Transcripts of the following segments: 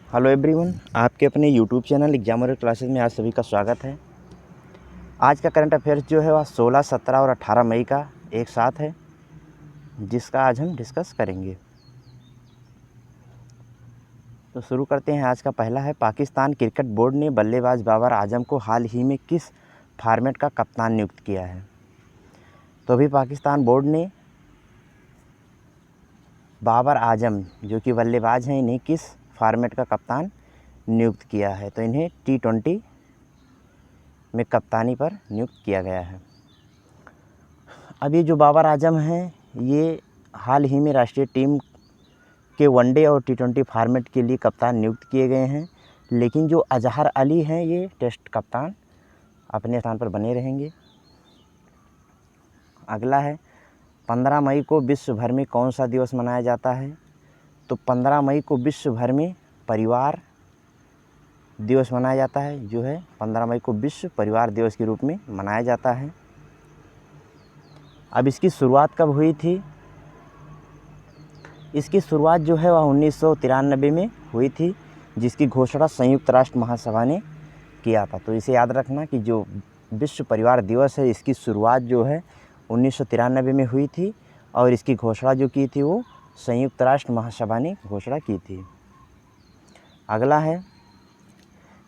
Hello everyone, आपके अपने YouTube channel examiner classes में आज सभी का स्वागत है। आज का करंट अफेयर्स जो है वह 16, 17 और 18 मई का एक साथ है, जिसका आज हम डिस्कस करेंगे। तो शुरू करते हैं। आज का पहला है, पाकिस्तान क्रिकेट बोर्ड ने बल्लेबाज बाबर आजम को हाल ही में किस फॉर्मेट का कप्तान नियुक्त किया है। तो अभी पाकिस्तान बोर्ड ने बाबर आजम जो कि बल्लेबाज हैं, इन्हें किस फॉर्मेट का कप्तान नियुक्त किया है। तो इन्हें T20 में कप्तानी पर नियुक्त किया गया है। अब ये जो बाबर आजम हैं, ये हाल ही में राष्ट्रीय टीम के वनडे और T20 फॉर्मेट के लिए कप्तान नियुक्त किए गए हैं, लेकिन जो अजहर अली हैं, ये टेस्ट कप्तान अपने स्थान पर बने रहेंगे। अगला है, 15 मई को विश्व भर में कौन सा दिवस मनाया जाता है। तो 15 मई को विश्व भर में परिवार दिवस मनाया जाता है, जो है 15 मई को विश्व परिवार दिवस के रूप में मनाया जाता है। अब इसकी शुरुआत कब हुई थी। इसकी शुरुआत जो है वह 1993 में हुई थी, जिसकी घोषणा संयुक्त राष्ट्र महासभा ने किया था। तो इसे याद रखना कि जो विश्व परिवार दिवस है, इसकी शुरुआत जो है 1993 में हुई थी और इसकी घोषणा जो की थी वो संयुक्त राष्ट्र महासभा ने घोषणा की थी। अगला है,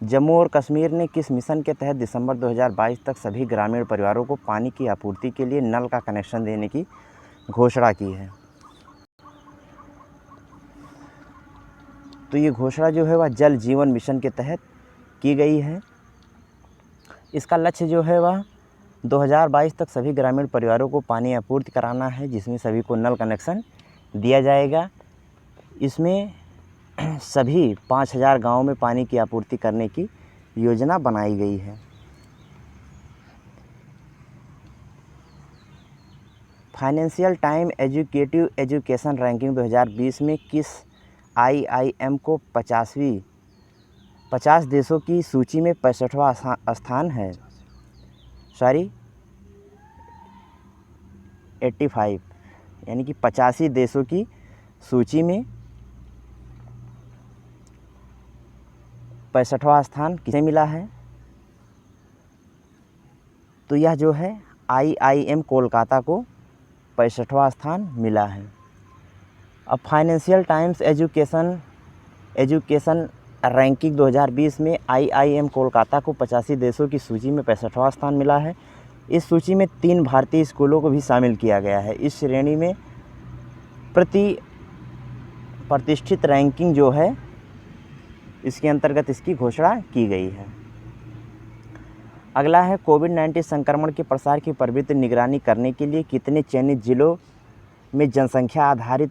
जम्मू और कश्मीर ने किस मिशन के तहत दिसंबर 2022 तक सभी ग्रामीण परिवारों को पानी की आपूर्ति के लिए नल का कनेक्शन देने की घोषणा की है। तो ये घोषणा जो है वह जल जीवन मिशन के तहत की गई है। इसका लक्ष्य जो है वह 2022 तक सभी ग्रामीण परिवारों को पानी आपूर्ति कराना है, जिसमें सभी को नल कनेक्शन दिया जाएगा। इसमें सभी 5000 गाँव में पानी की आपूर्ति करने की योजना बनाई गई है। Financial time educative education ranking 2020 में किस IIM को 50 देशों की सूची में 65वां स्थान है। 85, यानी कि 85 देशों की सूची में 65वां स्थान किसे मिला है। तो यह जो है IIM कोलकाता को 65वां स्थान मिला है। अब फाइनेंशियल टाइम्स एजुकेशन रैंकिंग 2020 में IIM कोलकाता को 85 देशों की सूची में 65वां स्थान मिला है। इस सूची में 3 भारतीय स्कूलों को भी शामिल किया गया है। इस श्रेणी में प्रतिष्ठित रैंकिंग जो है, इसके अंतर्गत इसकी घोषणा की गई है। अगला है, कोविड-19 संक्रमण के प्रसार की प्रवृत्ति निगरानी करने के लिए कितने चयनित जिलों में जनसंख्या आधारित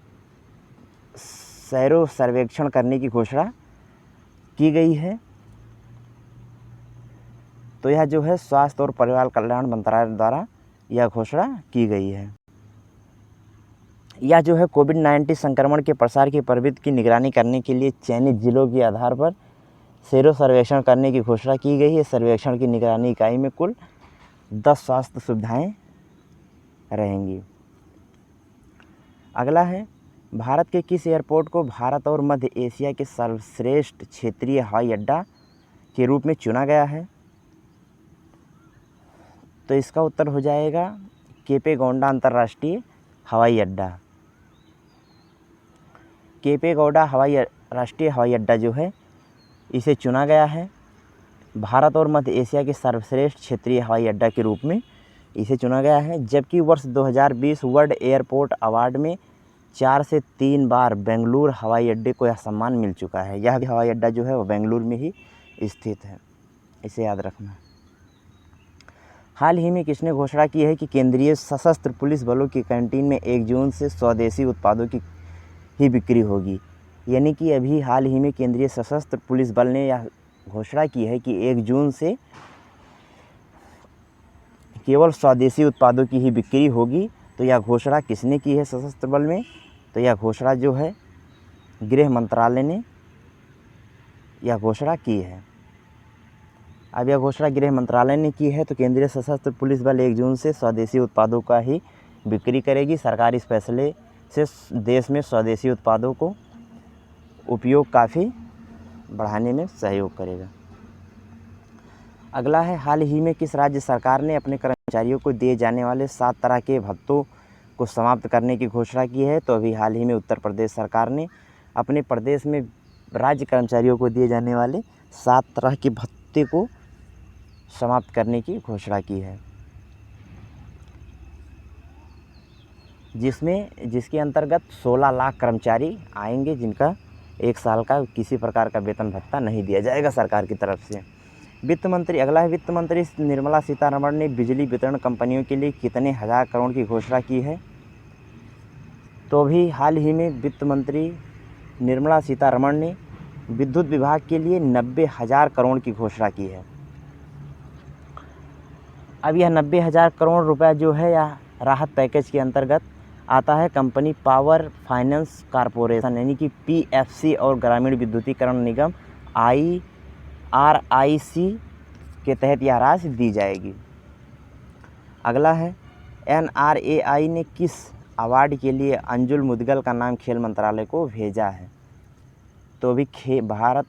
सैरो सर्वेक्षण करने की घोषणा की गई है। तो यह जो है स्वास्थ्य और परिवार कल्याण मंत्रालय द्वारा यह घोषणा की गई है। यह जो है कोविड-19 संक्रमण के प्रसार की प्रवृत्ति की निगरानी करने के लिए चयनित जिलों के आधार पर सेरो सर्वेक्षण करने की घोषणा की गई है। सर्वेक्षण की निगरानी इकाई में कुल 10 स्वास्थ्य सुविधाएं रहेंगी। अगला है, भारत के किस एयरपोर्ट को भारत और मध्य एशिया के सर्वश्रेष्ठ क्षेत्रीय हवाई अड्डा के रूप में चुना गया है। तो इसका उत्तर हो जाएगा केपेगौड़ा अंतर्राष्ट्रीय हवाई अड्डा। केपेगौड़ा राष्ट्रीय हवाई अड्डा जो है, इसे चुना गया है भारत और मध्य एशिया के सर्वश्रेष्ठ क्षेत्रीय हवाई अड्डा के रूप में इसे चुना गया है। जबकि वर्ष 2020 वर्ल्ड एयरपोर्ट अवार्ड में 4 से 3 बार बेंगलुरु हवाई अड्डे को यह सम्मान मिल चुका है। यह हवाई अड्डा जो है वह बेंगलुरु में ही स्थित है, इसे याद रखना। हाल ही में किसने घोषणा की है कि केंद्रीय सशस्त्र पुलिस बलों की कैंटीन में 1 जून से स्वदेशी उत्पादों की ही बिक्री होगी। यानी कि अभी हाल ही में केंद्रीय सशस्त्र पुलिस बल ने यह घोषणा की है कि 1 जून से केवल स्वदेशी उत्पादों की ही बिक्री होगी। तो यह घोषणा किसने की है सशस्त्र बल में। तो यह घोषणा जो है गृह मंत्रालय ने यह घोषणा की है। अब यह घोषणा गृह मंत्रालय ने की है, तो केंद्रीय सशस्त्र पुलिस बल 1 जून से स्वदेशी उत्पादों का ही बिक्री करेगी। सरकार इस फैसले से देश में स्वदेशी उत्पादों को उपयोग काफ़ी बढ़ाने में सहयोग करेगा। अगला है, हाल ही में किस राज्य सरकार ने अपने कर्मचारियों को दिए जाने वाले 7 तरह के भत्तों को समाप्त करने की घोषणा की है? तो अभी हाल ही में उत्तर प्रदेश सरकार ने अपने प्रदेश में राज्य कर्मचारियों को दिए जाने वाले 7 तरह के भत्ते को समाप्त करने की घोषणा की है, जिसके अंतर्गत 16 लाख कर्मचारी आएंगे जिनका 1 साल का किसी प्रकार का वेतन भत्ता नहीं दिया जाएगा सरकार की तरफ से। वित्त मंत्री, अगला है, वित्त मंत्री निर्मला सीतारमण ने बिजली वितरण कंपनियों के लिए कितने हज़ार करोड़ की घोषणा की है? तो अभी हाल ही में वित्त मंत्री निर्मला सीतारमण ने विद्युत विभाग के लिए 90,000 करोड़ की घोषणा की है। अब यह 90,000 करोड़ रुपया जो है यह राहत पैकेज के अंतर्गत आता है। कंपनी पावर फाइनेंस कॉरपोरेशन यानी कि PFC और ग्रामीण विद्युतीकरण निगम IRIC के तहत यह राशि दी जाएगी। अगला है, NRAI ने किस अवार्ड के लिए अंजुल मुदगल का नाम खेल मंत्रालय को भेजा है? तो अभी भारत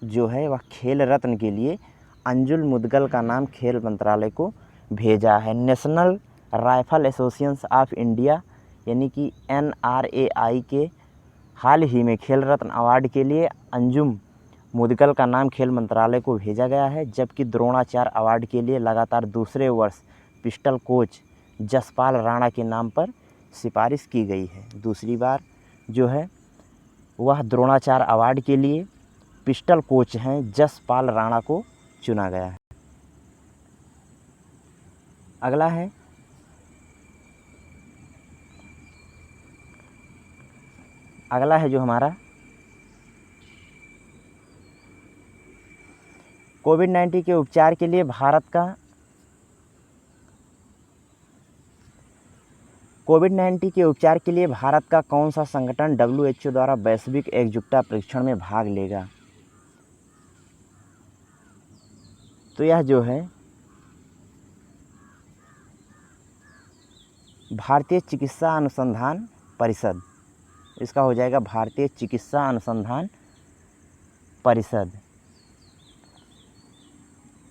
जो है वह खेल रत्न के लिए अंजुल मुदगल का नाम खेल मंत्रालय को भेजा है। National rifle association of India यानी कि NRAI के हाल ही में खेल रत्न अवार्ड के लिए अंजुम मुदगल का नाम खेल मंत्रालय को भेजा गया है, जबकि द्रोणाचार्य अवार्ड के लिए लगातार दूसरे वर्ष पिस्टल कोच जसपाल राणा के नाम पर सिफारिश की गई है। दूसरी बार जो है वह द्रोणाचार्य अवार्ड के लिए पिस्टल कोच हैं जसपाल राणा को चुना गया है। अगला है, जो हमारा कोविड-19 के उपचार के लिए भारत का कौन सा संगठन WHO द्वारा वैश्विक एकजुटता परीक्षण में भाग लेगा? तो यह जो है भारतीय चिकित्सा अनुसंधान परिषद, इसका हो जाएगा भारतीय चिकित्सा अनुसंधान परिषद,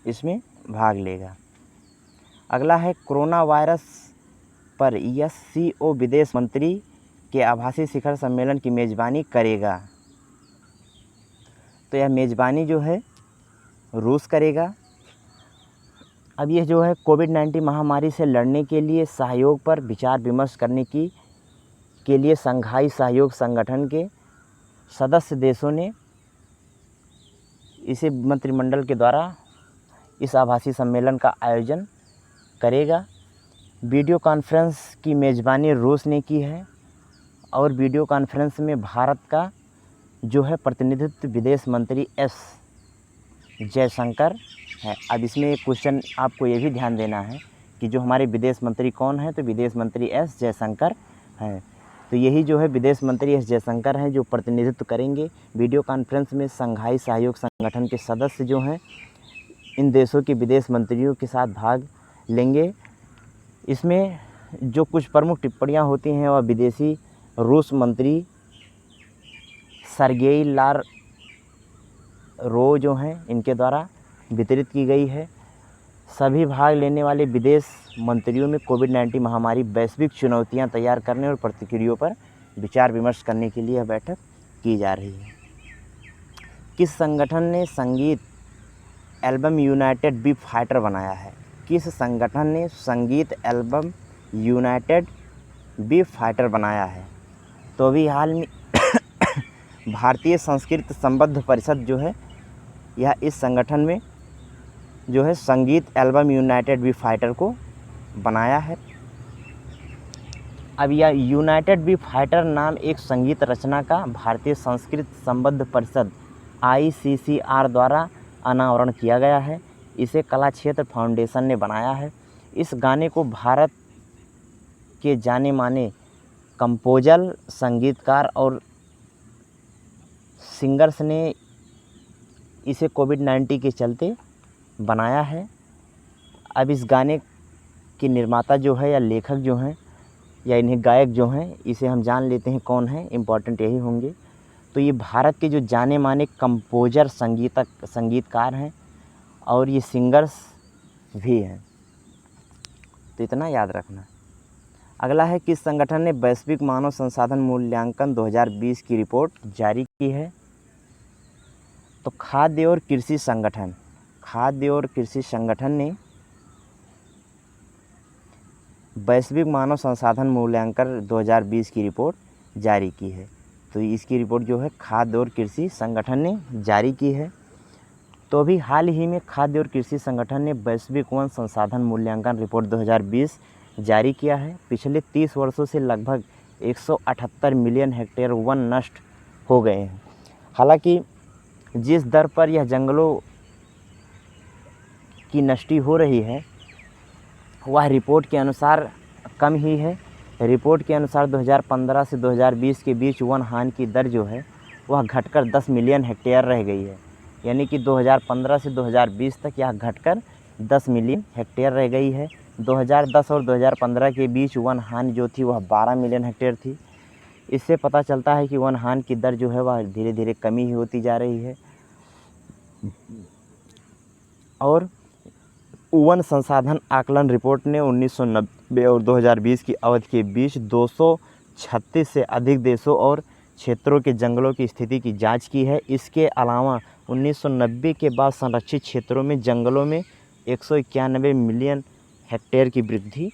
इसमें भाग लेगा। अगला है, कोरोना वायरस पर SCO विदेश मंत्री के आभासी शिखर सम्मेलन की मेज़बानी करेगा। तो यह मेज़बानी जो है रूस करेगा। अब यह जो है कोविड-19 महामारी से लड़ने के लिए सहयोग पर विचार विमर्श करने के लिए शंघाई सहयोग संगठन के सदस्य देशों ने इसे मंत्रिमंडल के द्वारा इस आभासी सम्मेलन का आयोजन करेगा। वीडियो कॉन्फ्रेंस की मेज़बानी रूस ने की है और वीडियो कॉन्फ्रेंस में भारत का जो है प्रतिनिधित्व विदेश मंत्री S जयशंकर है। अब इसमें एक क्वेश्चन आपको ये भी ध्यान देना है कि जो हमारे विदेश मंत्री कौन है, तो विदेश मंत्री S जयशंकर हैं। तो यही जो है विदेश मंत्री S जयशंकर हैं जो प्रतिनिधित्व करेंगे वीडियो कॉन्फ्रेंस में। शंघाई सहयोग संगठन के सदस्य जो हैं इन देशों के विदेश मंत्रियों के साथ भाग लेंगे। इसमें जो कुछ प्रमुख टिप्पणियां होती हैं वह विदेशी रूस मंत्री सर्गेई लावरोव जो हैं इनके द्वारा वितरित की गई है। सभी भाग लेने वाले विदेश मंत्रियों में कोविड-19 महामारी वैश्विक चुनौतियां तैयार करने और प्रतिक्रियाओं पर विचार विमर्श करने के लिए यह बैठक की जा रही है। किस संगठन ने संगीत एल्बम यूनाइटेड वी फाइटर बनाया है? किस संगठन ने संगीत एल्बम यूनाइटेड वी फाइटर बनाया है? तो अभी हाल में भारतीय संस्कृत संबद्ध परिषद जो है यह इस संगठन में जो है संगीत एल्बम यूनाइटेड वी फाइटर को बनाया है। अब यह यूनाइटेड वी फाइटर नाम एक संगीत रचना का भारतीय संस्कृत संबद्ध परिषद ICCR द्वारा अनावरण किया गया है। इसे कला क्षेत्र फाउंडेशन ने बनाया है। इस गाने को भारत के जाने माने कंपोजर, संगीतकार और सिंगर्स ने इसे कोविड-19 के चलते बनाया है। अब इस गाने के निर्माता जो है या लेखक जो हैं या इन्हें गायक जो हैं इसे हम जान लेते हैं कौन है, इम्पॉर्टेंट यही होंगे। तो ये भारत के जो जाने माने कंपोजर संगीतकार हैं और ये सिंगर्स भी हैं, तो इतना याद रखना। अगला है, किस संगठन ने वैश्विक मानव संसाधन मूल्यांकन 2020 की रिपोर्ट जारी की है? तो खाद्य और कृषि संगठन ने वैश्विक मानव संसाधन मूल्यांकन 2020 की रिपोर्ट जारी की है। तो इसकी रिपोर्ट जो है खाद्य और कृषि संगठन ने जारी की है। तो अभी हाल ही में खाद्य और कृषि संगठन ने वैश्विक वन संसाधन मूल्यांकन रिपोर्ट 2020 जारी किया है। पिछले 30 वर्षों से लगभग 178 मिलियन हेक्टेयर वन नष्ट हो गए हैं। हालांकि जिस दर पर यह जंगलों की नष्टि हो रही है वह रिपोर्ट के अनुसार कम ही है। रिपोर्ट के अनुसार 2015 से 2020 के बीच वन हानि की दर जो है वह घटकर 10 मिलियन हेक्टेयर रह गई है। यानी कि 2015 से 2020 तक यह घटकर 10 मिलियन हेक्टेयर रह गई है। 2010 और 2015 के बीच वन हानि जो थी वह 12 मिलियन हेक्टेयर थी। इससे पता चलता है कि वन हानि की दर जो है वह धीरे धीरे कमी ही होती जा रही है। और वन संसाधन आकलन रिपोर्ट ने 1990 और 2020 की अवधि के बीच 236 से अधिक देशों और क्षेत्रों के जंगलों की स्थिति की जांच की है। इसके अलावा 1990 के बाद संरक्षित क्षेत्रों में जंगलों में 191 मिलियन हेक्टेयर की वृद्धि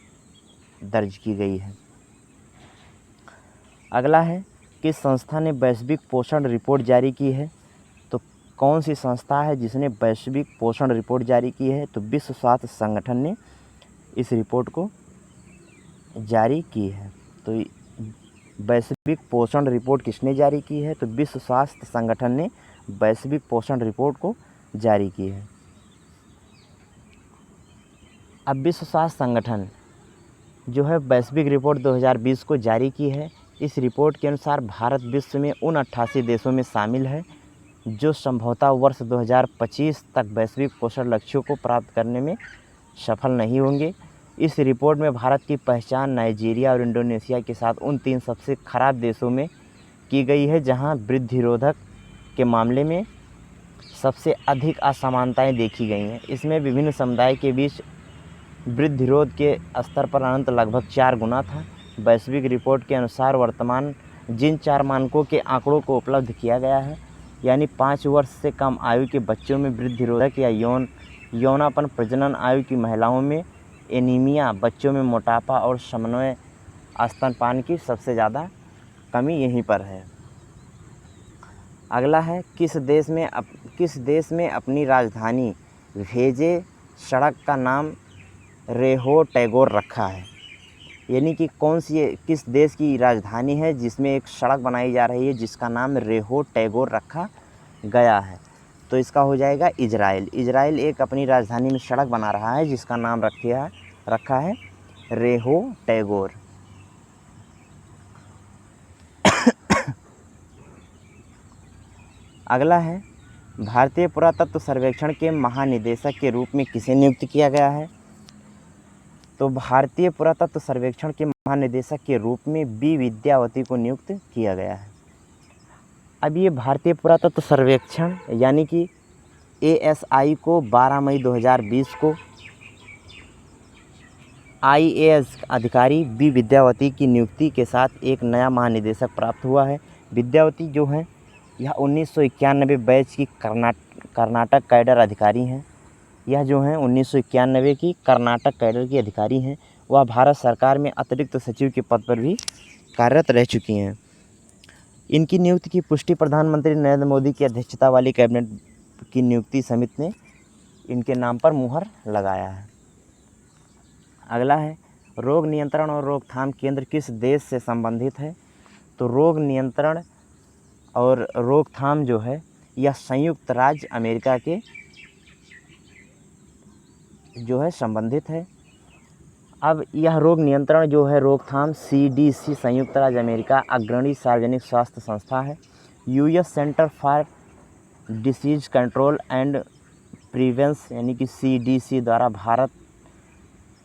दर्ज की गई है। अगला है, किस संस्था ने वैश्विक पोषण रिपोर्ट जारी की है? तो कौन सी संस्था है जिसने वैश्विक पोषण रिपोर्ट जारी की है? तो विश्व स्वास्थ्य संगठन ने इस रिपोर्ट को जारी की है। तो वैश्विक पोषण रिपोर्ट किसने जारी की है? तो विश्व स्वास्थ्य संगठन ने वैश्विक पोषण रिपोर्ट को जारी की है। अब विश्व स्वास्थ्य संगठन जो है वैश्विक रिपोर्ट 2020 को जारी की है। इस रिपोर्ट के अनुसार भारत विश्व में उन 88 देशों में शामिल है जो संभवतः वर्ष 2025 तक वैश्विक पोषण लक्ष्यों को प्राप्त करने में सफल नहीं होंगे। इस रिपोर्ट में भारत की पहचान नाइजीरिया और इंडोनेशिया के साथ उन 3 सबसे खराब देशों में की गई है जहां वृद्धिरोधक के मामले में सबसे अधिक असमानताएं देखी गई हैं। इसमें विभिन्न समुदाय के बीच वृद्धिरोध के स्तर पर अंतर लगभग 4 गुना था। वैश्विक रिपोर्ट के अनुसार वर्तमान जिन 4 मानकों के आंकड़ों को उपलब्ध किया गया है, यानी 5 वर्ष से कम आयु के बच्चों में वृद्धिरोधक या यौनापन, प्रजनन आयु की महिलाओं में एनीमिया, बच्चों में मोटापा और समन्वय स्तनपान की सबसे ज़्यादा कमी यहीं पर है। अगला है, किस देश में अपनी राजधानी भेजे सड़क का नाम रेहो टैगोर रखा है? यानी कि किस देश की राजधानी है जिसमें एक सड़क बनाई जा रही है जिसका नाम रेहो टैगोर रखा गया है? तो इसका हो जाएगा इजराइल। इजराइल एक अपनी राजधानी में सड़क बना रहा है जिसका नाम रखा है रेहो टैगोर। अगला है, भारतीय पुरातत्व सर्वेक्षण के महानिदेशक के रूप में किसे नियुक्त किया गया है? तो भारतीय पुरातत्व सर्वेक्षण के महानिदेशक के रूप में बी विद्यावती को नियुक्त किया गया है। अब ये भारतीय पुरातत्व सर्वेक्षण यानी कि ASI को 12 मई 2020 को IAS अधिकारी बी विद्यावती की नियुक्ति के साथ एक नया महानिदेशक प्राप्त हुआ है। विद्यावती जो हैं यह 1991 बैच की कर्नाटक कैडर अधिकारी हैं। यह जो हैं 1991 की कर्नाटक कैडर की अधिकारी हैं। वह भारत सरकार में अतिरिक्त सचिव के पद पर भी कार्यरत रह चुकी हैं। इनकी नियुक्ति की पुष्टि प्रधानमंत्री नरेंद्र मोदी की अध्यक्षता वाली कैबिनेट की नियुक्ति समिति ने इनके नाम पर मुहर लगाया है। अगला है, रोग नियंत्रण और रोकथाम केंद्र किस देश से संबंधित है? तो रोग नियंत्रण और रोकथाम जो है यह संयुक्त राज्य अमेरिका के जो है संबंधित है। अब यह रोग नियंत्रण जो है रोकथाम CDC संयुक्त राज्य अमेरिका अग्रणी सार्वजनिक स्वास्थ्य संस्था है। US centre for disease control and prevention यानी कि CDC द्वारा भारत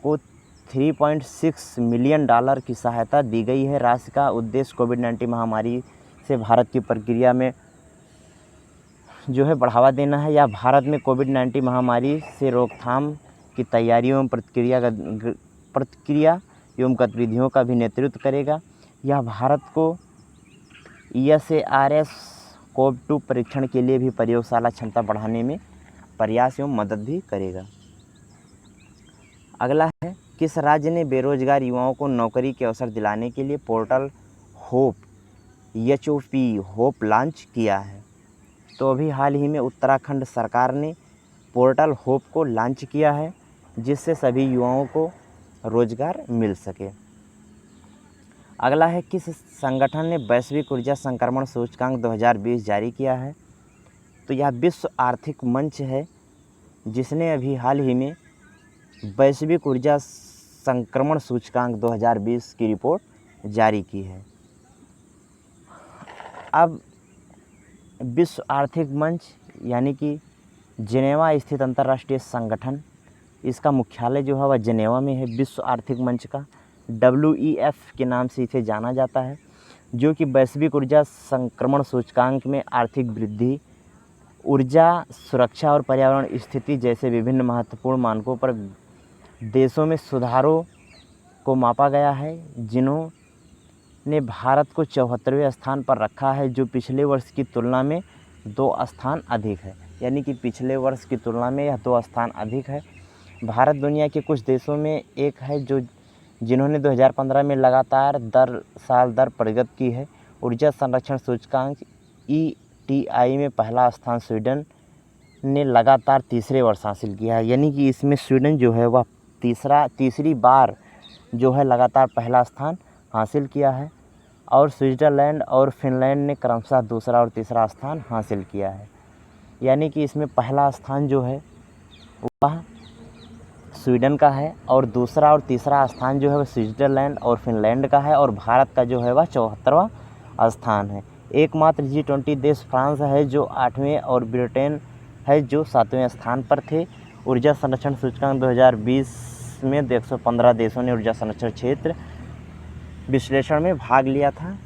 को $3.6 मिलियन की सहायता दी गई है। राशि का उद्देश्य कोविड-19 महामारी से भारत की प्रक्रिया में जो है बढ़ावा देना है, या भारत में कोविड-19 महामारी से रोकथाम की तैयारियों एवं प्रतिक्रिया एवं गतिविधियों का भी नेतृत्व करेगा। यह भारत को SARS-CoV-2 परीक्षण के लिए भी प्रयोगशाला क्षमता बढ़ाने में प्रयास एवं मदद भी करेगा। अगला है, किस राज्य ने बेरोजगार युवाओं को नौकरी के अवसर दिलाने के लिए पोर्टल होप होप लॉन्च किया है? तो अभी हाल ही में उत्तराखंड सरकार ने पोर्टल होप को लॉन्च किया है, जिससे सभी युवाओं को रोजगार मिल सके। अगला है, किस संगठन ने वैश्विक ऊर्जा संक्रमण सूचकांक 2020 जारी किया है? तो यह विश्व आर्थिक मंच है, जिसने अभी हाल ही में वैश्विक ऊर्जा संक्रमण सूचकांक 2020 की रिपोर्ट जारी की है। अब विश्व आर्थिक मंच यानी कि जिनेवा स्थित अंतर्राष्ट्रीय संगठन, इसका मुख्यालय जो है वह जिनेवा में है। विश्व आर्थिक मंच का WEF के नाम से इसे जाना जाता है, जो कि वैश्विक ऊर्जा संक्रमण सूचकांक में आर्थिक वृद्धि, ऊर्जा सुरक्षा और पर्यावरण स्थिति जैसे विभिन्न महत्वपूर्ण मानकों पर देशों में सुधारों को मापा गया है, जिन्होंने भारत को 74वें स्थान पर रखा है, जो पिछले वर्ष की तुलना में 2 स्थान अधिक है। यानी कि पिछले वर्ष की तुलना में यह 2 स्थान अधिक है। भारत दुनिया के कुछ देशों में एक है जिन्होंने 2015 में लगातार दर प्रगति की है। ऊर्जा संरक्षण सूचकांक ETI में पहला स्थान स्वीडन ने लगातार तीसरे वर्ष हासिल किया है। यानी कि इसमें स्वीडन जो है वह तीसरी बार जो है लगातार पहला स्थान हासिल किया है, और स्विट्ज़रलैंड और फिनलैंड ने क्रमशः दूसरा और तीसरा स्थान हासिल किया है। यानी कि इसमें पहला स्थान जो है वह स्वीडन का है, और दूसरा और तीसरा स्थान जो है वह स्विट्ज़रलैंड और फिनलैंड का है, और भारत का जो है वह 74वां स्थान है। एकमात्र G20 देश फ्रांस है जो 8वें, और ब्रिटेन है जो 7वें स्थान पर थे। ऊर्जा संरक्षण सूचकांक 2020 में 115 देशों ने ऊर्जा संरक्षण क्षेत्र विश्लेषण में भाग लिया था।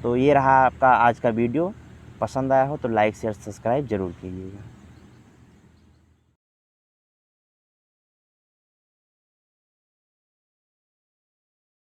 तो ये रहा आपका आज का वीडियो। पसंद आया हो तो लाइक शेयर सब्सक्राइब ज़रूर कीजिएगा।